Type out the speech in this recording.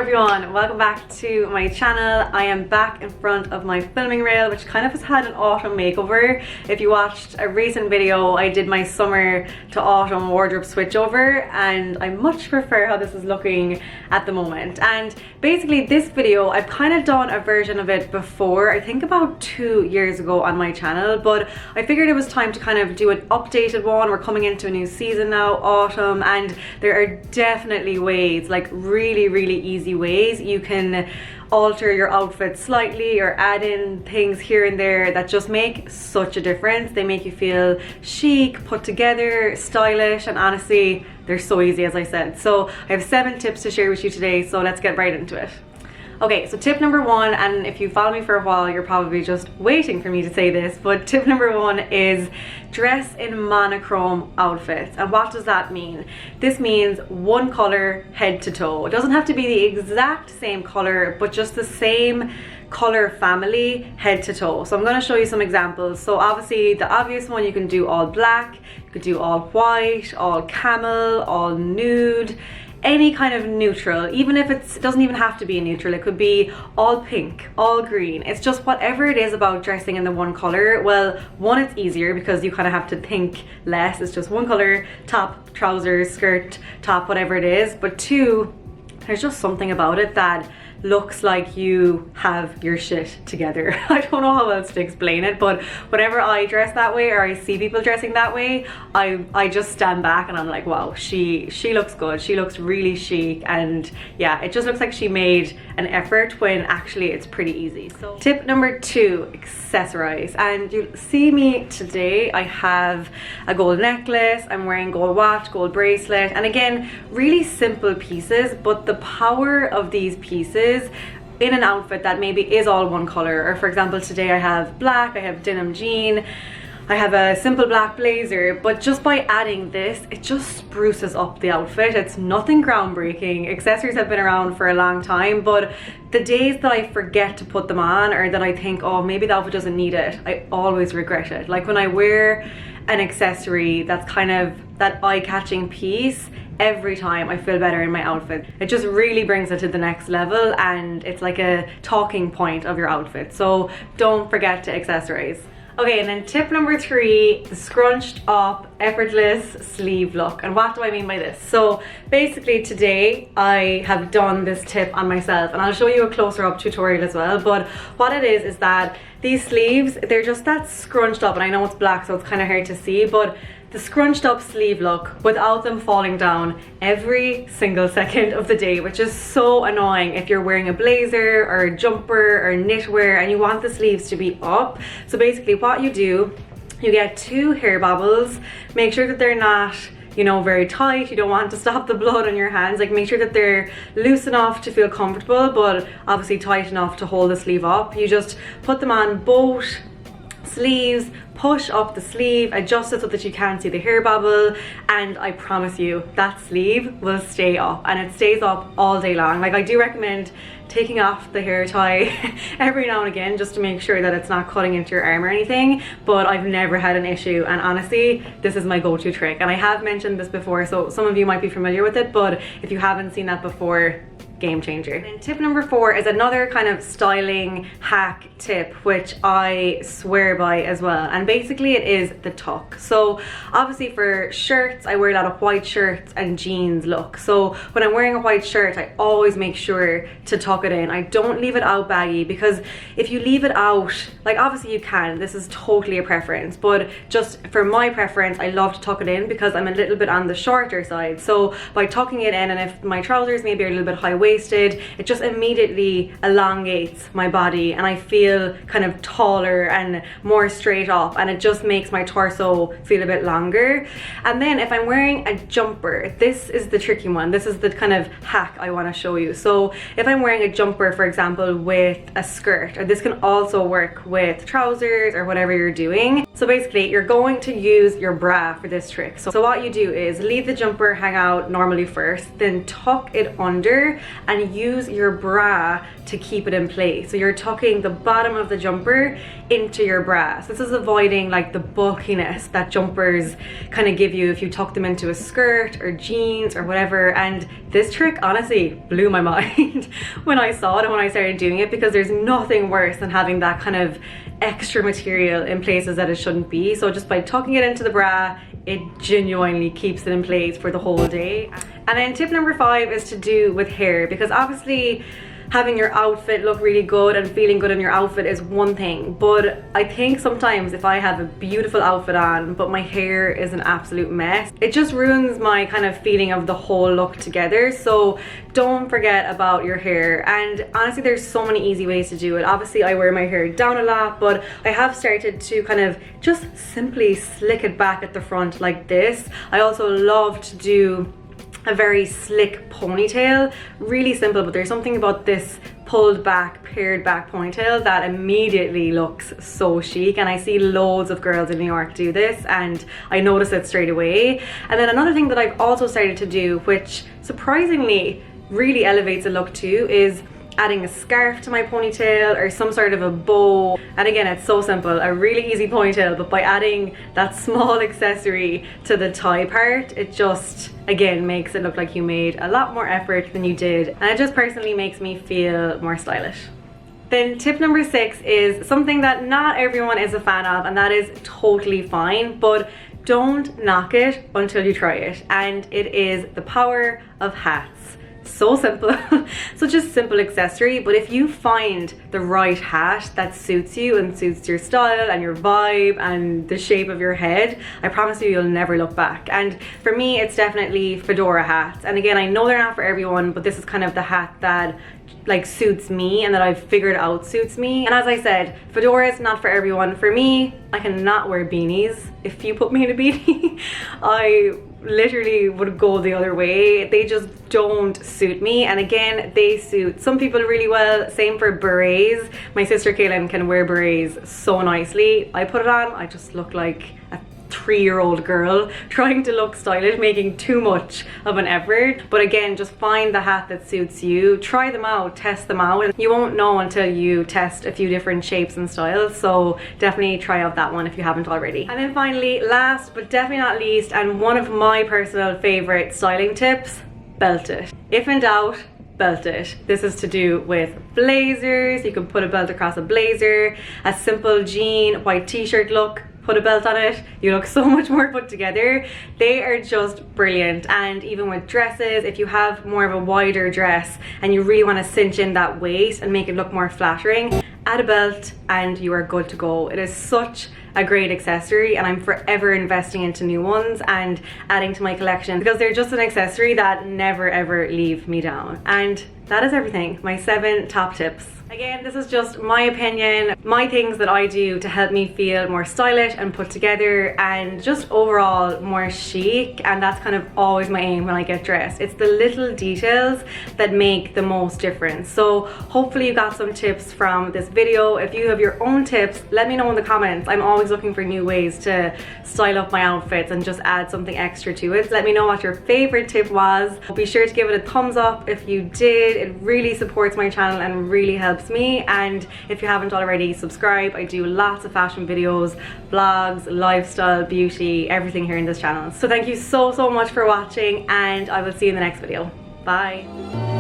everyone, welcome back to my channel. I am back in front of my filming rail, which kind of has had an autumn makeover. If you watched a recent video, I did my summer to autumn wardrobe switchover, and I much prefer how this is looking at the moment. And basically this video, I've kind of done a version of it before, I think about 2 years ago on my channel, but I figured it was time to kind of do an updated one. We're coming into a new season now, autumn, and there are definitely ways, like really easy ways you can alter your outfit slightly or add in things here and there that just make such a difference. They make you feel chic, put together, stylish, and honestly they're so easy, as I said. So I have 7 tips to share with you today, so let's get right into it. Okay, so tip number 1, and if you follow me for a while, you're probably just waiting for me to say this, but tip number 1 is dress in monochrome outfits. And what does that mean? This means one color head to toe. It doesn't have to be the exact same color, but just the same color family head to toe. So I'm going to show you some examples. So obviously the obvious one, you can do all black, you could do all white, all camel, all nude, any kind of neutral. Even if it doesn't even have to be a neutral, it could be all pink, all green. It's just whatever it is about dressing in the one color. Well, one, it's easier because you kind of have to think less. It's just one color, top, trousers, skirt, top, whatever it is. But 2, there's just something about it that looks like you have your shit together. I don't know how else to explain it, but whenever I dress that way or I see people dressing that way, I just stand back and I'm like, wow, she looks good, she looks really chic, and yeah, it just looks like she made an effort when actually it's pretty easy. So tip number 2, accessorize. And you see me today, I have a gold necklace, I'm wearing gold watch, gold bracelet, and again, really simple pieces, but the power of these pieces in an outfit that maybe is all one color. Or for example, today I have black, I have denim jean, I have a simple black blazer, but just by adding this, it just spruces up the outfit. It's nothing groundbreaking. Accessories have been around for a long time, but the days that I forget to put them on, or that I think, oh, maybe the outfit doesn't need it, I always regret it. Like when I wear an accessory that's kind of that eye-catching piece, every time I feel better in my outfit. It just really brings it to the next level, and it's like a talking point of your outfit. So don't forget to accessorize. Okay, and then tip number 3, the scrunched up, effortless sleeve look. And what do I mean by this? So basically today I have done this tip on myself, and I'll show you a closer up tutorial as well. But what it is that these sleeves, they're just that scrunched up, and I know it's black so it's kind of hard to see, but the scrunched up sleeve look without them falling down every single second of the day, which is so annoying if you're wearing a blazer or a jumper or knitwear and you want the sleeves to be up. So basically what you do, you get 2 hair bobbles, make sure that they're not, you know, very tight. You don't want to stop the blood on your hands. Like, make sure that they're loose enough to feel comfortable, but obviously tight enough to hold the sleeve up. You just put them on both sleeves, push up the sleeve, adjust it so that you can't see the hair bobble, and I promise you that sleeve will stay up, and it stays up all day long. Like, I do recommend taking off the hair tie every now and again just to make sure that it's not cutting into your arm or anything, but I've never had an issue, and honestly this is my go-to trick. And I have mentioned this before, so some of you might be familiar with it, but if you haven't seen that before, game changer. And tip number 4 is another kind of styling hack tip, which I swear by as well, and basically it is the tuck. So obviously for shirts, I wear a lot of white shirts and jeans look. So when I'm wearing a white shirt, I always make sure to tuck it in. I don't leave it out baggy, because if you leave it out, like, obviously you can, this is totally a preference, but just for my preference, I love to tuck it in because I'm a little bit on the shorter side. So by tucking it in, and if my trousers maybe are a little bit high waisted, it just immediately elongates my body and I feel kind of taller and more straight up, and it just makes my torso feel a bit longer. And then if I'm wearing a jumper, this is the tricky one. This is the kind of hack I want to show you. So if I'm wearing a jumper, for example, with a skirt, or this can also work with trousers or whatever you're doing. So basically, you're going to use your bra for this trick. So what you do is leave the jumper hang out normally first, then tuck it under and use your bra to keep it in place. So you're tucking the bottom of the jumper into your bra. So this is avoiding like the bulkiness that jumpers kind of give you if you tuck them into a skirt or jeans or whatever. And this trick honestly blew my mind when I saw it and when I started doing it, because there's nothing worse than having that kind of extra material in places that it shouldn't be. So just by tucking it into the bra, it genuinely keeps it in place for the whole day. And then tip number 5 is to do with hair, because obviously having your outfit look really good and feeling good in your outfit is one thing, but I think sometimes if I have a beautiful outfit on but my hair is an absolute mess, it just ruins my kind of feeling of the whole look together. So don't forget about your hair. And honestly, there's so many easy ways to do it. Obviously I wear my hair down a lot, but I have started to kind of just simply slick it back at the front like this. I also love to do a very slick ponytail. Really simple, but there's something about this pulled back, pared back ponytail that immediately looks so chic, and I see loads of girls in New York do this and I notice it straight away. And then another thing that I've also started to do, which surprisingly really elevates a look too, is adding a scarf to my ponytail or some sort of a bow. And again, it's so simple, a really easy ponytail, but by adding that small accessory to the tie part, it just again makes it look like you made a lot more effort than you did, and it just personally makes me feel more stylish. Then tip number 6 is something that not everyone is a fan of, and that is totally fine, but don't knock it until you try it, and it is the power of hats. So simple. Such a simple accessory, but if you find the right hat that suits you and suits your style and your vibe and the shape of your head, I promise you, you'll never look back. And for me, it's definitely fedora hats. And again, I know they're not for everyone, but this is kind of the hat that like suits me and that I've figured out suits me. And as I said, fedora is not for everyone. For me, I cannot wear beanies. If you put me in a beanie, I literally would go the other way. They just don't suit me. And again, they suit some people really well. Same for berets. My sister Kaylin can wear berets so nicely. I put it on, I just look like a 3-year-old girl trying to look stylish, making too much of an effort. But again, just find the hat that suits you, try them out, test them out, and you won't know until you test a few different shapes and styles. So definitely try out that one if you haven't already. And then finally, last but definitely not least, and one of my personal favorite styling tips, belt it. If in doubt, belt it. This is to do with blazers. You can put a belt across a blazer, a simple jean, white t-shirt look, put a belt on it, you look so much more put together. They are just brilliant. And even with dresses, if you have more of a wider dress and you really want to cinch in that waist and make it look more flattering, add a belt and you are good to go. It is such a great accessory, and I'm forever investing into new ones and adding to my collection because they're just an accessory that never ever leave me down. And that is everything, my 7 top tips. Again, this is just my opinion, my things that I do to help me feel more stylish and put together and just overall more chic, and that's kind of always my aim when I get dressed. It's the little details that make the most difference. So hopefully you got some tips from this video. If you have your own tips, let me know in the comments. I'm always looking for new ways to style up my outfits and just add something extra to it. Let me know what your favorite tip was. Be sure to give it a thumbs up if you did. It really supports my channel and really helps me. And if you haven't already, subscribe. I do lots of fashion videos, vlogs, lifestyle, beauty, everything here in this channel. So thank you so much for watching, and I will see you in the next video. Bye.